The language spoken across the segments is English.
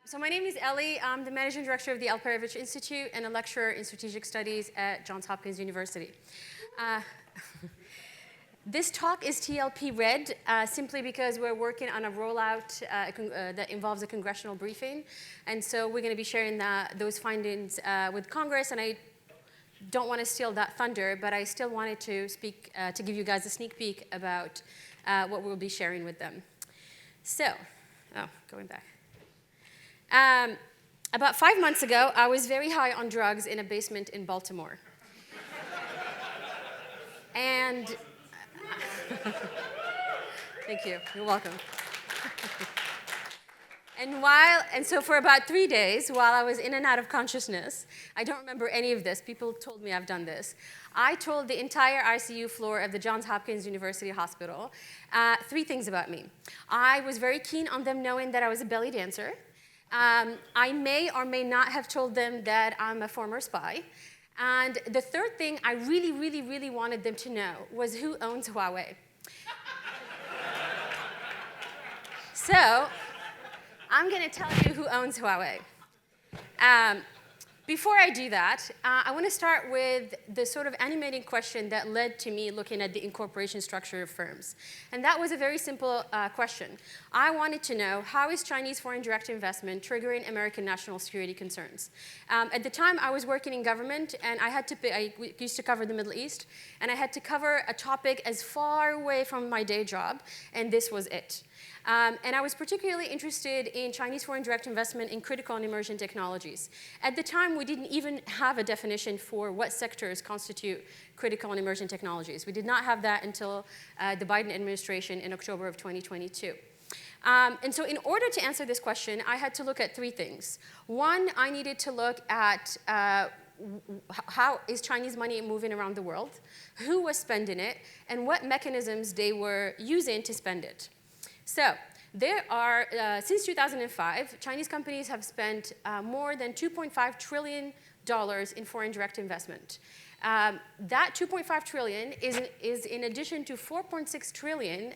So my name is Elly. I'm the Managing Director of the Alperovich Institute and a lecturer in Strategic Studies at Johns Hopkins University. This talk is TLP Red simply because we're working on a rollout that involves a congressional briefing. And so we're going to be sharing those findings with Congress. And I don't want to steal that thunder, but I still wanted to speak to give you guys a sneak peek about what we'll be sharing with them. So, going back. About 5 months ago, I was very high on drugs in a basement in Baltimore. And thank you. You're welcome. And so for about 3 days, while I was in and out of consciousness, I don't remember any of this. People told me I've done this. I told the entire ICU floor of the Johns Hopkins University Hospital 3 things about me. I was very keen on them knowing that I was a belly dancer. I may or may not have told them that I'm a former spy. And the third thing I really, really, really wanted them to know was who owns Huawei. So I'm going to tell you who owns Huawei. Before I do that, I want to start with the sort of animating question that led to me looking at the incorporation structure of firms. And that was a very simple question. I wanted to know, how is Chinese foreign direct investment triggering American national security concerns? At the time, I was working in government, and I used to cover the Middle East, and I had to cover a topic as far away from my day job, and this was it. And I was particularly interested in Chinese foreign direct investment in critical and emerging technologies. At the time, we didn't even have a definition for what sectors constitute critical and emerging technologies. We did not have that until the Biden administration in October of 2022. And so in order to answer this question, I had to look at 3 things. One, I needed to look at how is Chinese money moving around the world, who was spending it, and what mechanisms they were using to spend it. So there are, since 2005, Chinese companies have spent more than $2.5 trillion in foreign direct investment. That $2.5 trillion is in addition to $4.6 trillion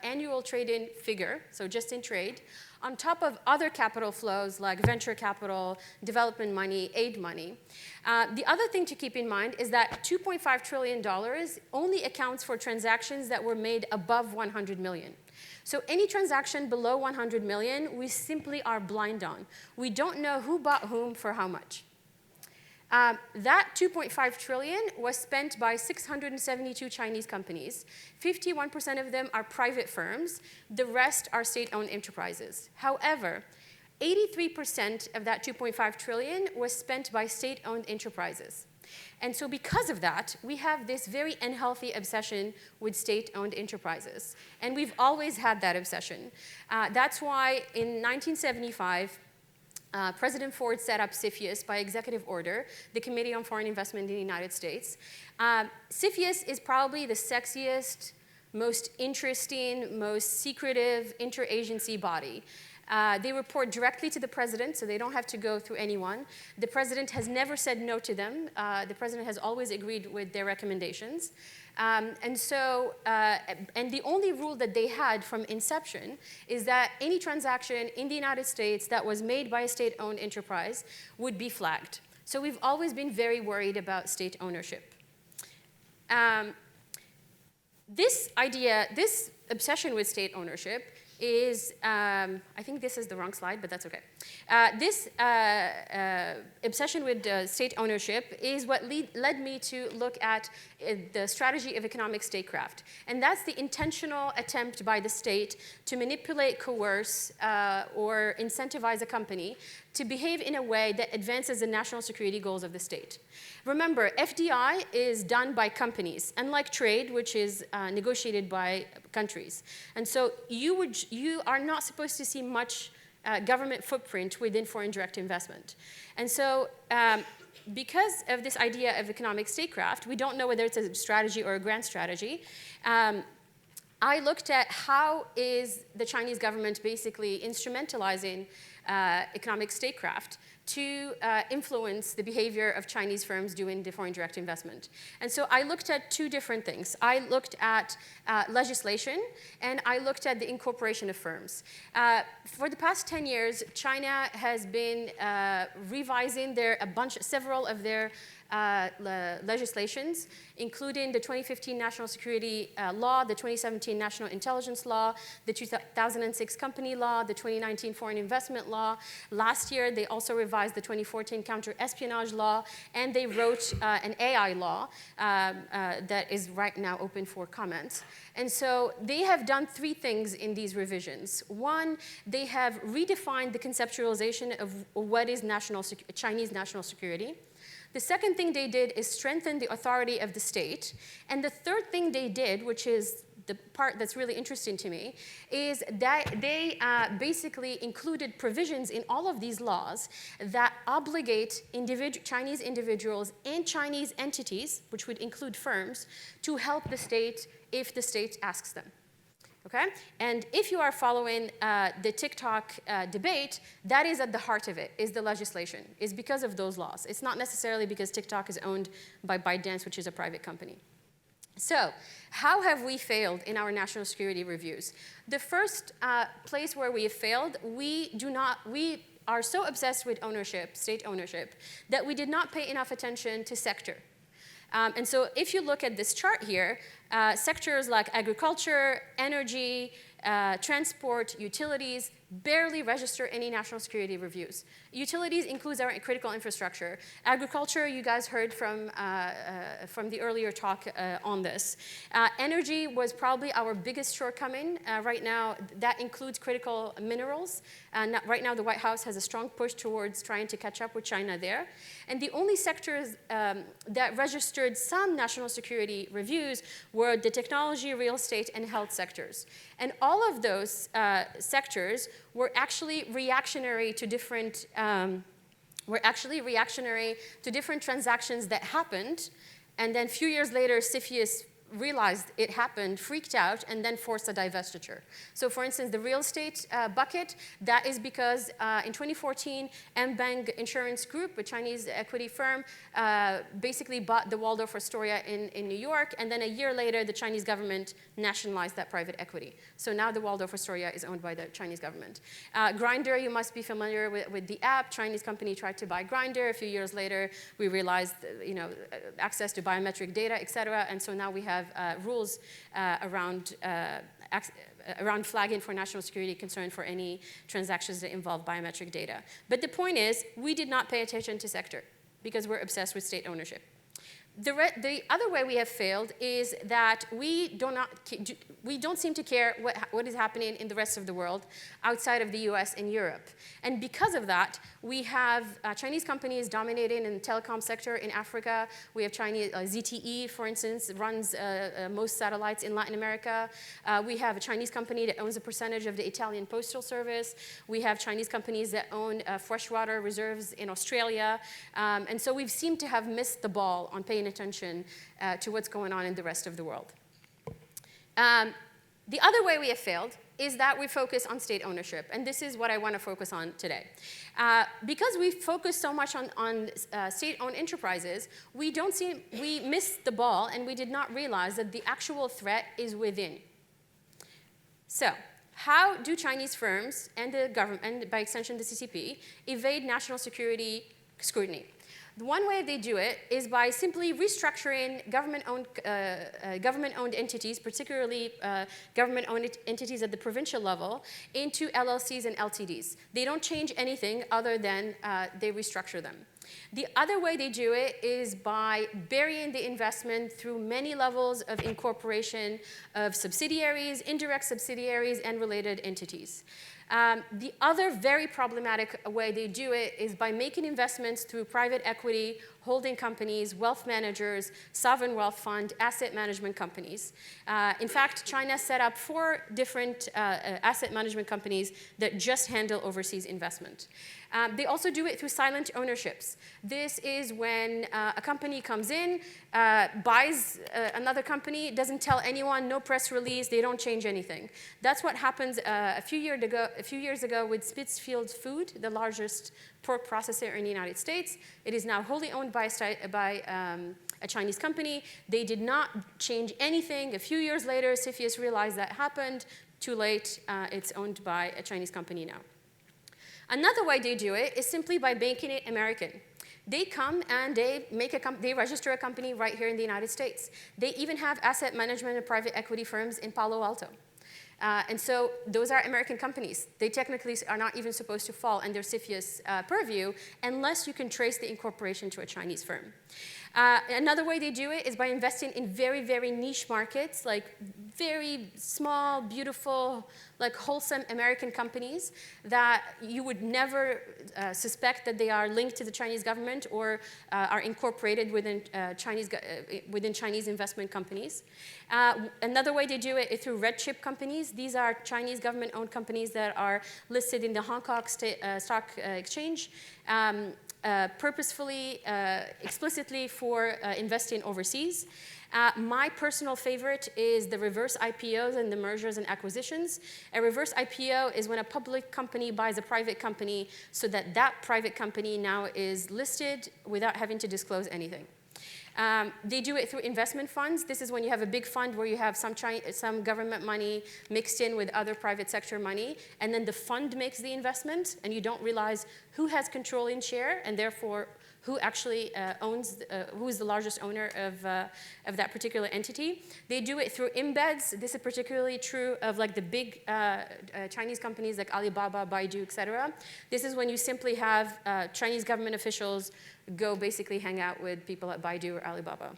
annual trade-in figure, so just in trade, on top of other capital flows like venture capital, development money, aid money. The other thing to keep in mind is that $2.5 trillion only accounts for transactions that were made above 100 million. So any transaction below 100 million, we simply are blind on. We don't know who bought whom for how much. That 2.5 trillion was spent by 672 Chinese companies. 51% of them are private firms. The rest are state-owned enterprises. However, 83% of that 2.5 trillion was spent by state-owned enterprises. And so because of that, we have this very unhealthy obsession with state-owned enterprises. And we've always had that obsession. That's why in 1975, President Ford set up CFIUS by executive order, the Committee on Foreign Investment in the United States. CFIUS is probably the sexiest, most interesting, most secretive interagency body. They report directly to the president, so they don't have to go through anyone. The president has never said no to them. The president has always agreed with their recommendations. And the only rule that they had from inception is that any transaction in the United States that was made by a state-owned enterprise would be flagged. So we've always been very worried about state ownership. This obsession with state ownership is, I think this is the wrong slide, but that's okay. This obsession with state ownership is what led me to look at the strategy of economic statecraft. And that's the intentional attempt by the state to manipulate, coerce, or incentivize a company to behave in a way that advances the national security goals of the state. Remember, FDI is done by companies, unlike trade, which is negotiated by countries. And so you are not supposed to see much government footprint within foreign direct investment. And so because of this idea of economic statecraft, we don't know whether it's a strategy or a grand strategy. I looked at how is the Chinese government basically instrumentalizing economic statecraft to influence the behavior of Chinese firms doing the foreign direct investment. And so I looked at two different things. I looked at legislation, and I looked at the incorporation of firms. For the past 10 years, China has been revising several of their legislations, including the 2015 National Security Law, the 2017 National Intelligence Law, the 2006 Company Law, the 2019 Foreign Investment Law. Last year, they also revised the 2014 Counter-Espionage Law, and they wrote an AI law that is right now open for comment. And so they have done three things in these revisions. One, they have redefined the conceptualization of what is Chinese national security. The second thing they did is strengthen the authority of the state. And the third thing they did, which is the part that's really interesting to me, is that they basically included provisions in all of these laws that obligate Chinese individuals and Chinese entities, which would include firms, to help the state if the state asks them. Okay? And if you are following the TikTok debate, that is at the heart of it, is the legislation. It's because of those laws. It's not necessarily because TikTok is owned by ByteDance, which is a private company. So how have we failed in our national security reviews? The first place where we have failed, we are so obsessed with ownership, state ownership, that we did not pay enough attention to sector. And so if you look at this chart here, sectors like agriculture, energy, transport, utilities barely register any national security reviews. Utilities includes our critical infrastructure. Agriculture, you guys heard from the earlier talk on this. Energy was probably our biggest shortcoming. Right now, that includes critical minerals. Right now, the White House has a strong push towards trying to catch up with China there. And the only sectors that registered some national security reviews were the technology, real estate, and health sectors. And all of those sectors were actually reactionary to different transactions that happened, and then a few years later, CFIUS realized it happened, freaked out, and then forced a divestiture. So for instance, the real estate bucket, that is because in 2014, M-Bank Insurance Group, a Chinese equity firm, basically bought the Waldorf Astoria in New York, and then a year later, the Chinese government nationalized that private equity. So now the Waldorf Astoria is owned by the Chinese government. Grindr, you must be familiar with the app. Chinese company tried to buy Grindr. A few years later, we realized, access to biometric data, et cetera, and so now we have rules around flagging for national security concern for any transactions that involve biometric data. But the point is, we did not pay attention to sector because we're obsessed with state ownership. The other way we have failed is that we don't seem to care what is happening in the rest of the world outside of the US and Europe. And because of that, we have Chinese companies dominating in the telecom sector in Africa. We have Chinese, ZTE, for instance, runs most satellites in Latin America. We have a Chinese company that owns a percentage of the Italian Postal Service. We have Chinese companies that own freshwater reserves in Australia. And so we've seemed to have missed the ball on paying attention to what's going on in the rest of the world. The other way we have failed is that we focus on state ownership, and this is what I want to focus on today. Because we focus so much on state-owned enterprises, we missed the ball, and we did not realize that the actual threat is within. So, how do Chinese firms and the government, and by extension the CCP, evade national security scrutiny? The one way they do it is by simply restructuring government-owned entities, particularly government-owned entities at the provincial level, into LLCs and LTDs. They don't change anything other than they restructure them. The other way they do it is by burying the investment through many levels of incorporation of subsidiaries, indirect subsidiaries, and related entities. The other very problematic way they do it is by making investments through private equity holding companies, wealth managers, sovereign wealth fund, asset management companies. In fact, China set up 4 different asset management companies that just handle overseas investment. They also do it through silent ownerships. This is when a company comes in, buys another company, doesn't tell anyone, no press release, they don't change anything. That's what happens a few years ago with Smithfield Food, the largest pork processor in the United States. It is now wholly owned by a Chinese company. They did not change anything. A few years later, CFIUS realized that happened. Too late, it's owned by a Chinese company now. Another way they do it is simply by making it American. They come and they register a company right here in the United States. They even have asset management and private equity firms in Palo Alto. And so those are American companies. They technically are not even supposed to fall under CFIUS purview unless you can trace the incorporation to a Chinese firm. Another way they do it is by investing in very, very niche markets, like very small, beautiful, like wholesome American companies that you would never suspect that they are linked to the Chinese government or are incorporated within Chinese investment companies. Another way they do it is through red chip companies. These are Chinese government-owned companies that are listed in the Hong Kong Stock Exchange. Purposefully, explicitly for investing overseas. My personal favorite is the reverse IPOs and the mergers and acquisitions. A reverse IPO is when a public company buys a private company so that that private company now is listed without having to disclose anything. They do it through investment funds. This is when you have a big fund where you have some government money mixed in with other private sector money, and then the fund makes the investment, and you don't realize who has controlling share, and therefore who actually who is the largest owner of that particular entity. They do it through embeds. This is particularly true of like the big Chinese companies like Alibaba, Baidu, et cetera. This is when you simply have Chinese government officials go basically hang out with people at Baidu or Alibaba.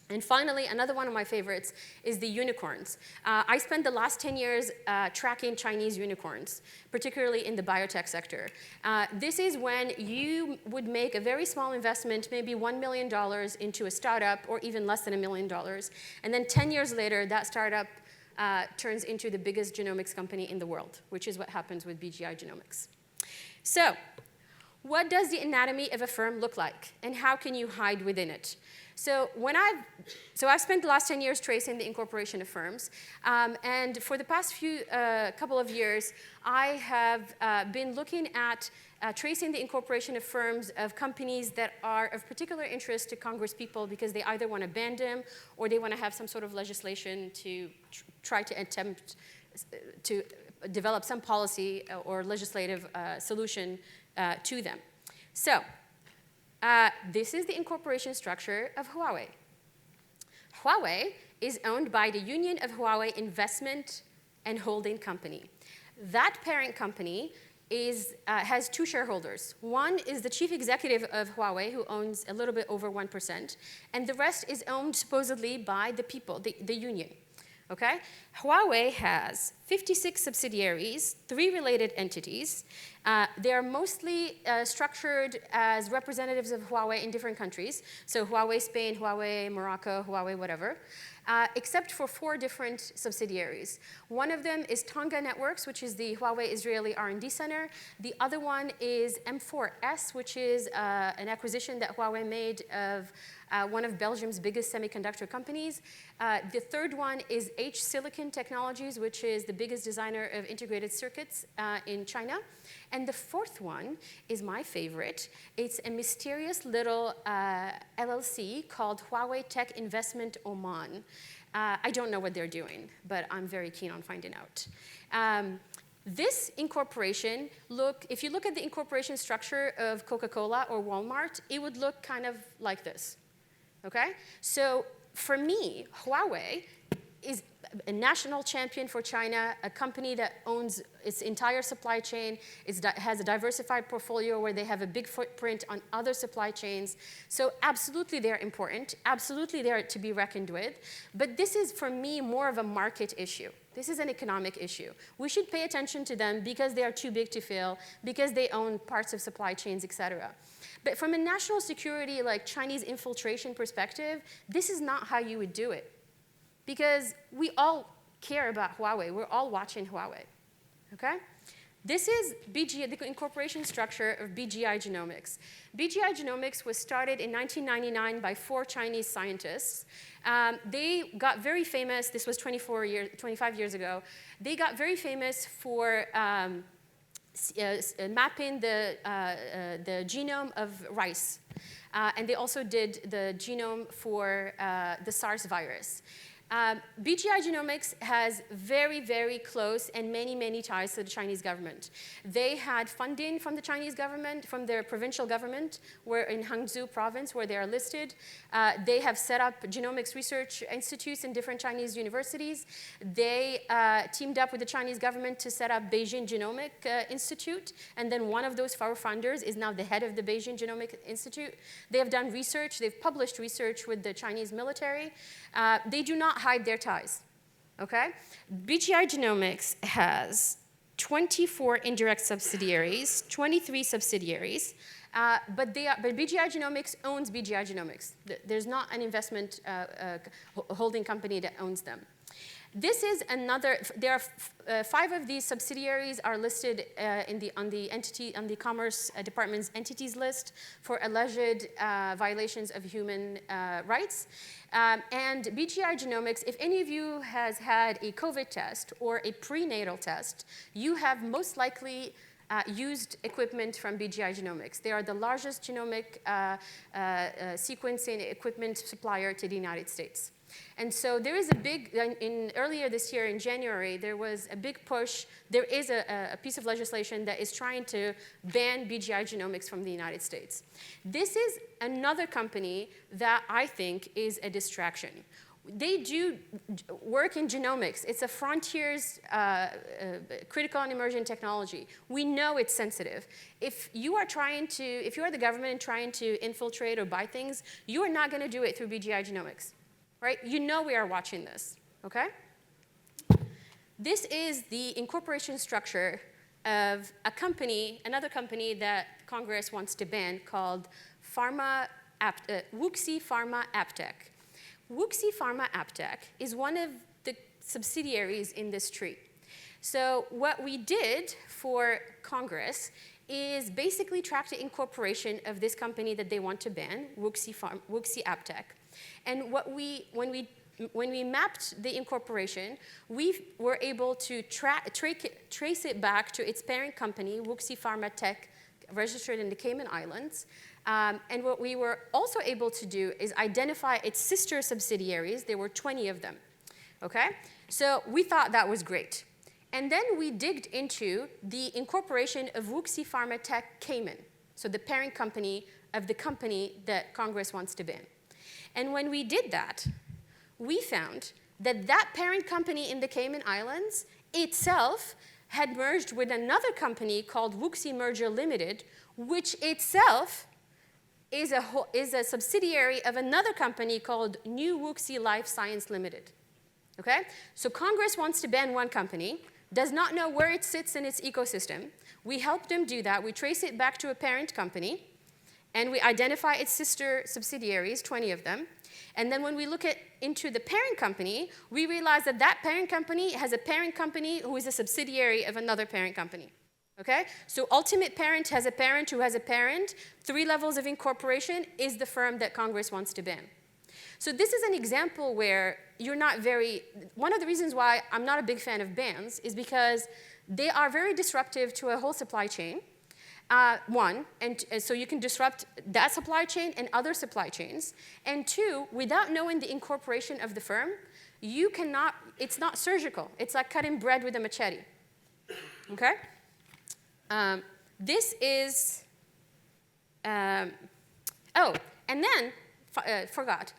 And finally, another one of my favorites is the unicorns. I spent the last 10 years tracking Chinese unicorns, particularly in the biotech sector. This is when you would make a very small investment, maybe $1 million into a startup, or even less than $1 million. And then 10 years later, that startup turns into the biggest genomics company in the world, which is what happens with BGI Genomics. So what does the anatomy of a firm look like, and how can you hide within it? So I've spent the last 10 years tracing the incorporation of firms, and for the past couple of years, I have been looking at tracing the incorporation of firms of companies that are of particular interest to Congress people because they either want to ban them or they want to have some sort of legislation to try to attempt to develop some policy or legislative solution to them. So this is the incorporation structure of Huawei. Huawei is owned by the Union of Huawei Investment and Holding Company. That parent company has 2 shareholders. One is the chief executive of Huawei, who owns a little bit over 1%, and the rest is owned supposedly by the people, the union. Okay? Huawei has 56 subsidiaries, 3 related entities. They are mostly structured as representatives of Huawei in different countries. So Huawei Spain, Huawei Morocco, Huawei whatever, except for 4 different subsidiaries. One of them is Tonga Networks, which is the Huawei Israeli R&D Center. The other one is M4S, which is an acquisition that Huawei made of one of Belgium's biggest semiconductor companies. The third one is H Silicon Technologies, which is the biggest designer of integrated circuits in China. And the fourth one is my favorite. It's a mysterious little LLC called Huawei Tech Investment Oman. I don't know what they're doing, but I'm very keen on finding out. This incorporation, if you look at the incorporation structure of Coca-Cola or Walmart, it would look kind of like this. Okay? So for me, Huawei is a national champion for China, a company that owns its entire supply chain, has a diversified portfolio where they have a big footprint on other supply chains. So absolutely they're important, absolutely they're to be reckoned with. But this is, for me, more of a market issue. This is an economic issue. We should pay attention to them because they are too big to fail, because they own parts of supply chains, et cetera. But from a national security, like Chinese infiltration perspective, this is not how you would do it. Because we all care about Huawei. We're all watching Huawei, okay? This is the incorporation structure of BGI Genomics. BGI Genomics was started in 1999 by 4 Chinese scientists. They got very famous. This was 25 years ago. They got very famous for mapping the genome of rice. And they also did the genome for the SARS virus. BGI Genomics has very, very close and many, many ties to the Chinese government. They had funding from the Chinese government, from their provincial government, where in Hangzhou province, where they are listed. They have set up genomics research institutes in different Chinese universities. They teamed up with the Chinese government to set up Beijing Genomic Institute, and then one of those 4 founders is now the head of the Beijing Genomic Institute. They have done research. They've published research with the Chinese military. They do not hide their ties, okay? BGI Genomics has 24 indirect subsidiaries, 23 subsidiaries, but BGI Genomics owns BGI Genomics. There's not an investment holding company that owns them. This is another, there are 5 of these subsidiaries are listed on the Commerce Department's entities list for alleged violations of human rights. And BGI Genomics, if any of you has had a COVID test or a prenatal test, you have most likely used equipment from BGI Genomics. They are the largest genomic sequencing equipment supplier to the United States. And so there is a big, earlier this year in January, there was a big push. There is a piece of legislation that is trying to ban BGI Genomics from the United States. This is another company that I think is a distraction. They do work in genomics. It's a frontiers critical and emerging technology. We know it's sensitive. If you are the government and trying to infiltrate or buy things, you are not going to do it through BGI Genomics. Right? You know we are watching this, okay? This is the incorporation structure of a company, another company that Congress wants to ban called Wuxi Pharma Aptec. Wuxi Pharma Aptec is one of the subsidiaries in this tree. So what we did for Congress is basically track the incorporation of this company that they want to ban, Wuxi Aptec. And when we mapped the incorporation, we were able to trace it back to its parent company, Wuxi Pharma Tech, registered in the Cayman Islands. And what we were also able to do is identify its sister subsidiaries. There were 20 of them, okay? So we thought that was great. And then we digged into the incorporation of Wuxi Pharma Tech Cayman, so the parent company of the company that Congress wants to ban. And when we did that, we found that that parent company in the Cayman Islands itself had merged with another company called Wuxi Merger Limited, which itself is a subsidiary of another company called New Wuxi Life Science Limited. Okay? So Congress wants to ban one company, does not know where it sits in its ecosystem. We help them do that. We trace it back to a parent company, and we identify its sister subsidiaries, 20 of them. And then when we look into the parent company, we realize that that parent company has a parent company who is a subsidiary of another parent company. Okay? So ultimate parent has a parent who has a parent. 3 levels of incorporation is the firm that Congress wants to ban. So this is an example where you're not one of the reasons why I'm not a big fan of bans is because they are very disruptive to a whole supply chain. One, and so you can disrupt that supply chain and other supply chains. And 2, without knowing the incorporation of the firm, you cannot, it's not surgical. It's like cutting bread with a machete, okay? This is, oh, and then, forgot.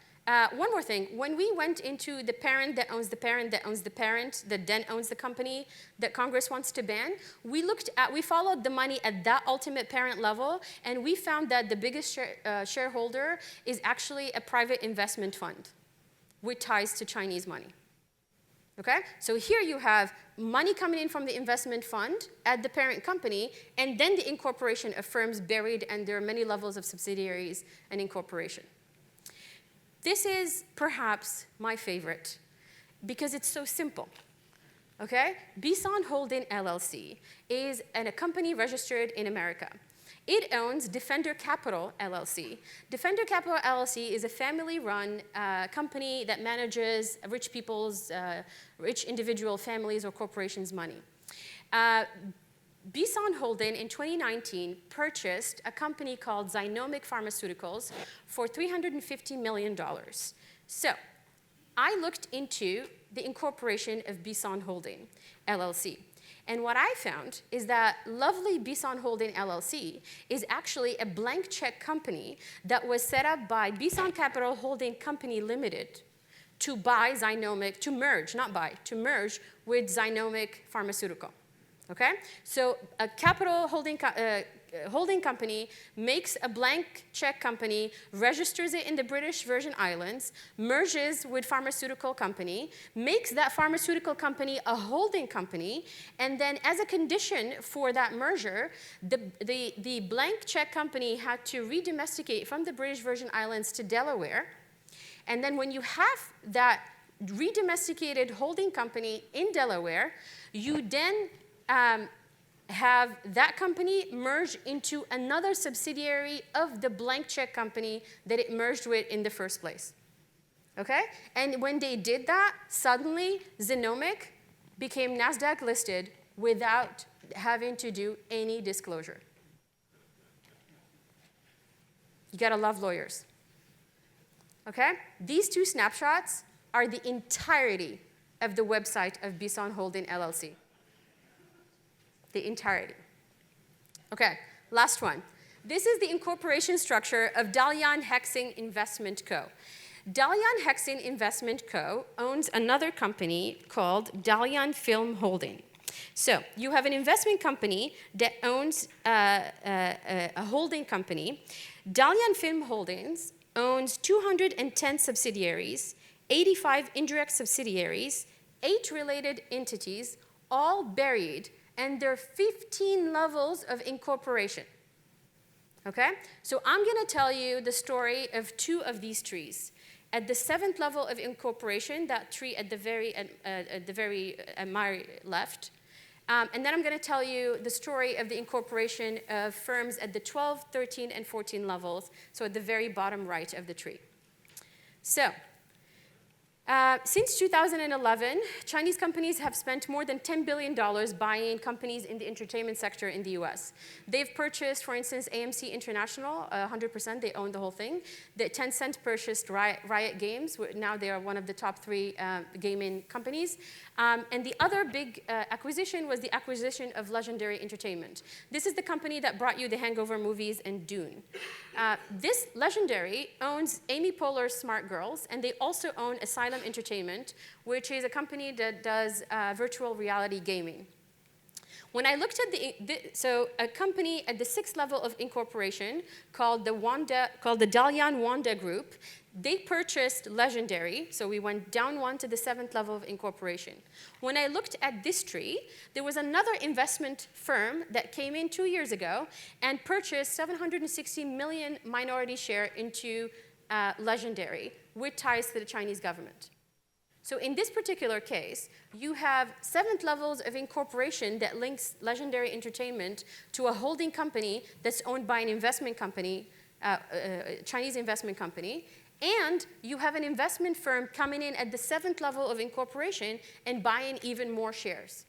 One more thing, when we went into the parent that owns the parent that owns the parent that then owns the company that Congress wants to ban, we followed the money at that ultimate parent level, and we found that the biggest shareholder is actually a private investment fund with ties to Chinese money. Okay? So here you have money coming in from the investment fund at the parent company, and then the incorporation of firms buried under many levels of subsidiaries and incorporation. This is perhaps my favorite because it's so simple. Okay? Bison Holding LLC is a company registered in America. It owns Defender Capital LLC. Defender Capital LLC is a family-run company that manages rich individual families or corporations' money. Bison Holding in 2019 purchased a company called Genomics Pharmaceuticals for $350 million. So I looked into the incorporation of Bison Holding LLC. And what I found is that lovely Bison Holding LLC is actually a blank check company that was set up by Bison Capital Holding Company Limited to buy Genomics, to merge, not buy, to merge with Genomics Pharmaceutical. Okay? So a capital holding company makes a blank check company, registers it in the British Virgin Islands, merges with pharmaceutical company, makes that pharmaceutical company a holding company, and then as a condition for that merger, the blank check company had to redomesticate from the British Virgin Islands to Delaware. And then when you have that redomesticated holding company in Delaware, you then have that company merge into another subsidiary of the blank check company that it merged with in the first place. Okay? And when they did that, suddenly Genomics became NASDAQ listed without having to do any disclosure. You gotta love lawyers. Okay? These two snapshots are the entirety of the website of Bison Holding LLC. The entirety. Okay, last one. This is the incorporation structure of Dalian Hexing Investment Co. Dalian Hexing Investment Co. owns another company called Dalian Film Holding. So you have an investment company that owns a holding company. Dalian Film Holdings owns 210 subsidiaries, 85 indirect subsidiaries, 8 related entities, all buried, and there are 15 levels of incorporation. Okay? So I'm going to tell you the story of 2 of these trees. At the 7th level of incorporation, that tree at my left, and then I'm going to tell you the story of the incorporation of firms at the 12, 13, and 14 levels, so at the very bottom right of the tree. So, since 2011, Chinese companies have spent more than $10 billion buying companies in the entertainment sector in the US. They've purchased, for instance, AMC International, 100%, they own the whole thing. The Tencent purchased Riot Games, now they are one of the top 3 gaming companies. And the other big acquisition was the acquisition of Legendary Entertainment. This is the company that brought you the Hangover movies and Dune. This Legendary owns Amy Poehler's Smart Girls, and they also own Asylum Entertainment, which is a company that does virtual reality gaming. When I looked at so a company at the 6th level of incorporation called the Dalian Wanda Group, they purchased Legendary, so we went down 1 to the 7th level of incorporation. When I looked at this tree, there was another investment firm that came in 2 years ago and purchased 760 million minority share into Legendary with ties to the Chinese government. So in this particular case, you have 7th levels of incorporation that links Legendary Entertainment to a holding company that's owned by an investment company, Chinese investment company, and you have an investment firm coming in at the 7th level of incorporation and buying even more shares.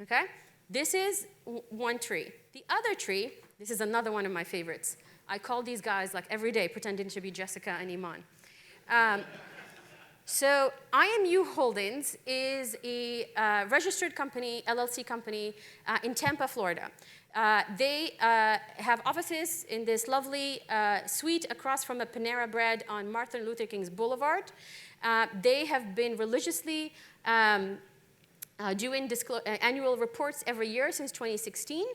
Okay? This is one tree. The other tree, this is another one of my favorites. I call these guys like every day pretending to be Jessica and Iman. So IMU Holdings is a registered company, LLC company in Tampa, Florida. They have offices in this lovely suite across from a Panera Bread on Martin Luther King's Boulevard. They have been religiously doing annual reports every year since 2016.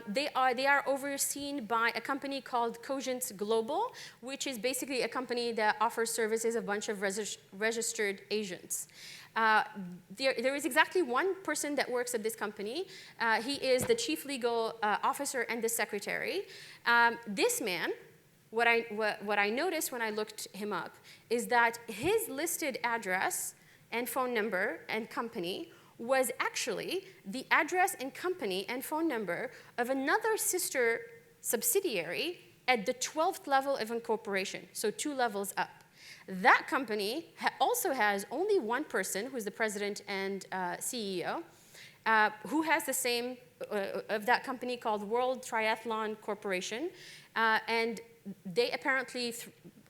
They are overseen by a company called Cogence Global, which is basically a company that offers services of a bunch of registered agents. There is exactly one person that works at this company. He is the chief legal officer and the secretary. This man, what I noticed when I looked him up is that his listed address and phone number and company was actually the address and company and phone number of another sister subsidiary at the 12th level of incorporation, so 2 levels up. That company also has only one person, who's the president and CEO, who has the same, of that company called World Triathlon Corporation, and they apparently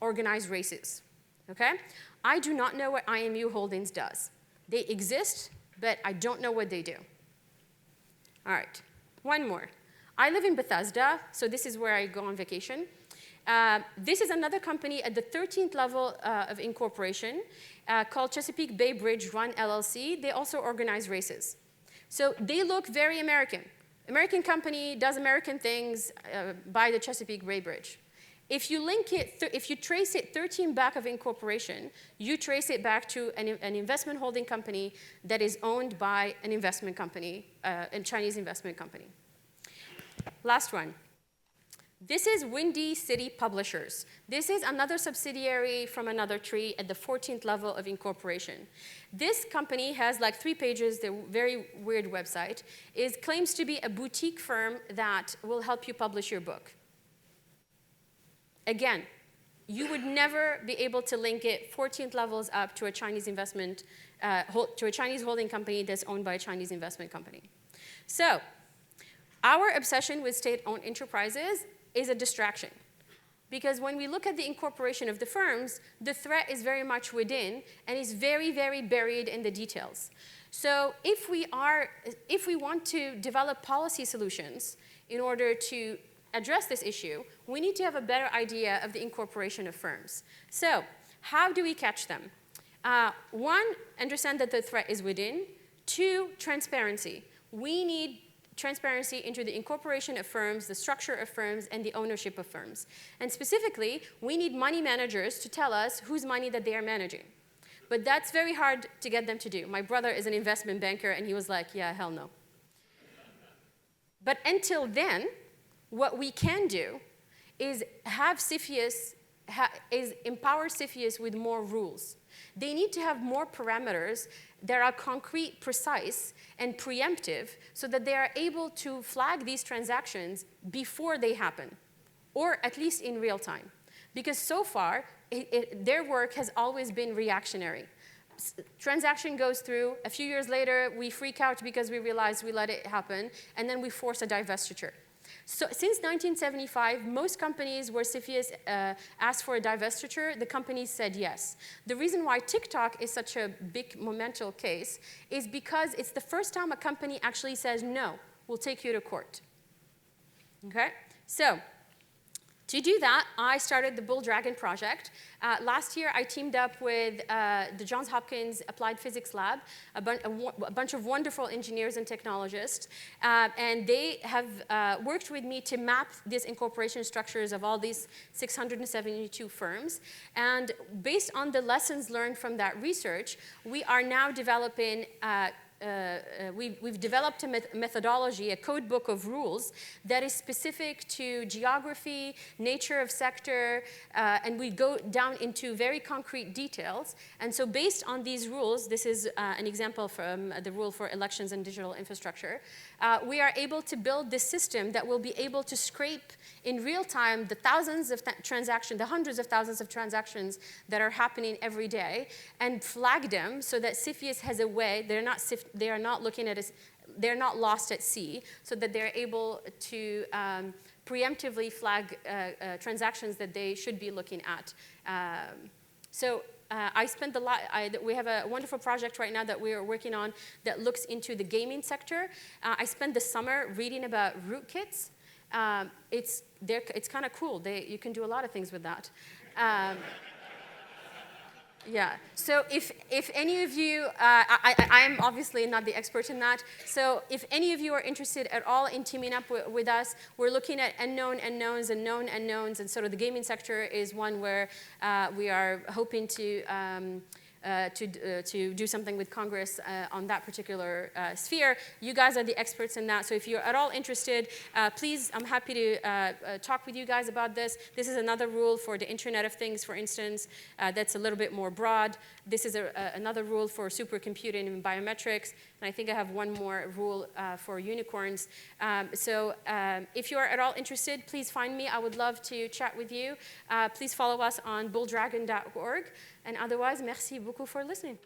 organize races, okay? I do not know what IMU Holdings does. They exist, but I don't know what they do. All right, one more. I live in Bethesda, so this is where I go on vacation. This is another company at the 13th level of incorporation called Chesapeake Bay Bridge Run LLC. They also organize races. So they look very American. American company does American things by the Chesapeake Bay Bridge. If you link it, if you trace it 13 back of incorporation, you trace it back to an investment holding company that is owned by an investment company, a Chinese investment company. Last one. This is Windy City Publishers. This is another subsidiary from another tree at the 14th level of incorporation. This company has like 3 pages, they're a very weird website, claims to be a boutique firm that will help you publish your book. Again, you would never be able to link it 14th levels up to a Chinese investment, to a Chinese holding company that's owned by a Chinese investment company. So, our obsession with state-owned enterprises is a distraction. Because when we look at the incorporation of the firms, the threat is very much within and is very, very buried in the details. So if we want to develop policy solutions in order to address this issue, we need to have a better idea of the incorporation of firms. So how do we catch them? 1, understand that the threat is within. 2, transparency. We need transparency into the incorporation of firms, the structure of firms, and the ownership of firms. And specifically, we need money managers to tell us whose money that they are managing. But that's very hard to get them to do. My brother is an investment banker, and he was like, yeah, hell no. But until then, what we can do is have CFIUS, empower CFIUS with more rules. They need to have more parameters that are concrete, precise, and preemptive so that they are able to flag these transactions before they happen, or at least in real time. Because so far, their work has always been reactionary. Transaction goes through, a few years later, we freak out because we realize we let it happen, and then we force a divestiture. So since 1975, most companies where CFIUS asked for a divestiture, the companies said yes. The reason why TikTok is such a big monumental case is because it's the first time a company actually says, no, we'll take you to court. Okay? So to do that, I started the Bull Dragon project. Last year, I teamed up with the Johns Hopkins Applied Physics Lab, a bunch of wonderful engineers and technologists, and they have worked with me to map these incorporation structures of all these 672 firms. And based on the lessons learned from that research, we are now developing we've developed a methodology, a code book of rules that is specific to geography, nature of sector, and we go down into very concrete details. And so based on these rules, this is an example from the rule for elections and digital infrastructure, we are able to build this system that will be able to scrape in real time the thousands of transactions, the hundreds of thousands of transactions that are happening every day, and flag them so that CFIUS has a way, they are not looking at us, they're not lost at sea, so that they're able to preemptively flag transactions that they should be looking at. I spent we have a wonderful project right now that we are working on that looks into the gaming sector. I spent the summer reading about rootkits. It's kind of cool. You can do a lot of things with that. Yeah. So if any of you, I am obviously not the expert in that. So if any of you are interested at all in teaming up with us, we're looking at unknown unknowns and known unknowns, and sort of the gaming sector is one where we are hoping to do something with Congress on that particular sphere. You guys are the experts in that, so if you're at all interested, please, I'm happy to talk with you guys about this. This is another rule for the Internet of Things, for instance, that's a little bit more broad. This is another rule for supercomputing and biometrics, and I think I have one more rule for unicorns. If you are at all interested, please find me. I would love to chat with you. Please follow us on bulldragon.org. And otherwise, merci beaucoup for listening.